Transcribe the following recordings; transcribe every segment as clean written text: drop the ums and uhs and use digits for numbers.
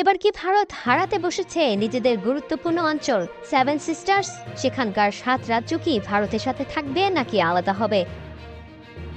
এবার কি ভারত হারাতে বসেছে নিজেদের গুরুত্বপূর্ণ অঞ্চল সেভেন সিস্টার্স? সেখানকার ৭ রাজ্য কি ভারতের সাথে থাকবে নাকি আলাদা হবে?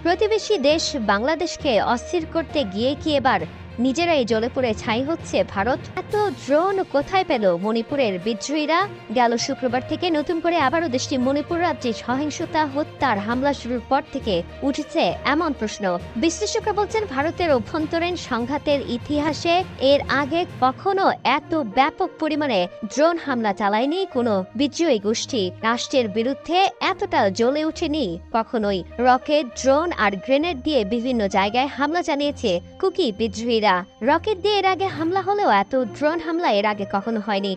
প্রতিবেশী দেশ বাংলাদেশকে অস্থির করতে গিয়ে কি এবার নিজেরাই জ্বলে পুড়ে ছাই হচ্ছে ভারত? এত ড্রোন কোথায় পেল মণিপুরের বিদ্রোহীরা? গেল শুক্রবার থেকে নতুন করে আবারও দেশটি মণিপুর রাজ্যে সহিংসতা, হত্যার হামলা শুরুর পর থেকে উঠেছে এমন প্রশ্ন। বিশ্লেষকরা বলছেন, ভারতের অভ্যন্তরীণ সংঘাতের ইতিহাসে এর আগে কখনো এত ব্যাপক পরিমাণে ড্রোন হামলা চালায়নি কোনো বিদ্রোহী গোষ্ঠী। রাষ্ট্রের বিরুদ্ধে এতটা জ্বলে ওঠেনি কখনোই। রকেট, ড্রোন আর গ্রেনেড দিয়ে বিভিন্ন জায়গায় হামলা চালিয়েছে কুকি বিদ্রোহীরা। রকেট দিয়ে এর আগে হামলা হলেও এত ড্রোন হামলা এর আগে কখনো হয়নি।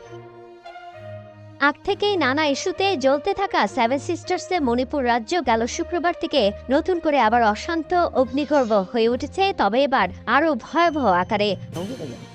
আগ থেকেই নানা ইস্যুতে জ্বলতে থাকা সেভেন সিস্টার্সে মণিপুর রাজ্য গেল শুক্রবার থেকে নতুন করে আবার অশান্ত অগ্নিগর্ভ হয়ে উঠেছে, তবে এবার আরও ভয়াবহ আকারে।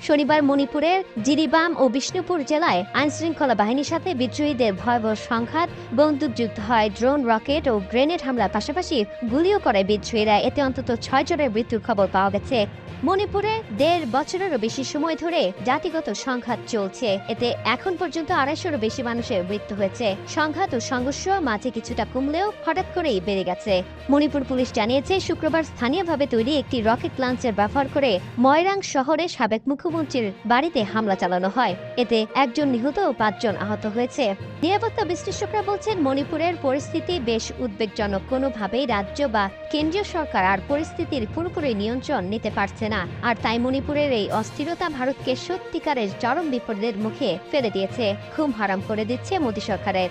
শনিবার মণিপুরের জিরিবাম ও বিষ্ণুপুর জেলায় আইনশৃঙ্খলা বাহিনীর সাথে বিদ্রোহীদের ভয়াবহ সংঘাত, বন্দুকযুদ্ধ হয়, ড্রোন, রকেট ও গ্রেনেড হামলার পাশাপাশি গুলিও করে বিদ্রোহীরা। এতে অন্তত ৬ জনের মৃত্যুর খবর পাওয়া গেছে। মণিপুরে ১.৫ বছরেরও বেশি সময় ধরে জাতিগত সংঘাত চলছে। এতে এখন পর্যন্ত ২৫০রও বেশি মানুষের মৃত্যু হয়েছে। সংঘাত ও সংঘর্ষ মাঝে কিছুটা কমলেও হঠাৎ করেই বেড়ে গেছে। মণিপুর পুলিশ জানিয়েছে, শুক্রবার স্থানীয়ভাবে তৈরি একটি রকেট লঞ্চের ব্যবহার করে ময়রাং শহরে সাবেক মুখ্যমন্ত্রীর বাড়িতে হামলা চালানো হয়। এতে ১ জন নিহত ও ৫ জন আহত হয়েছে। নিরাপত্তা বিশ্লেষকরা বলছেন, মণিপুরের পরিস্থিতি বেশ উদ্বেগজনক। কোনোভাবেই রাজ্য বা কেন্দ্রীয় সরকার আর পরিস্থিতির পুরোপুরি নিয়ন্ত্রণ নিতে পারছে না। আর তাই মণিপুরের এই অস্থিরতা ভারতকে সত্যিকারের চরম বিপদের মুখে ফেলে দিয়েছে, ঘুম হারাম করে দিচ্ছে মোদী সরকারের।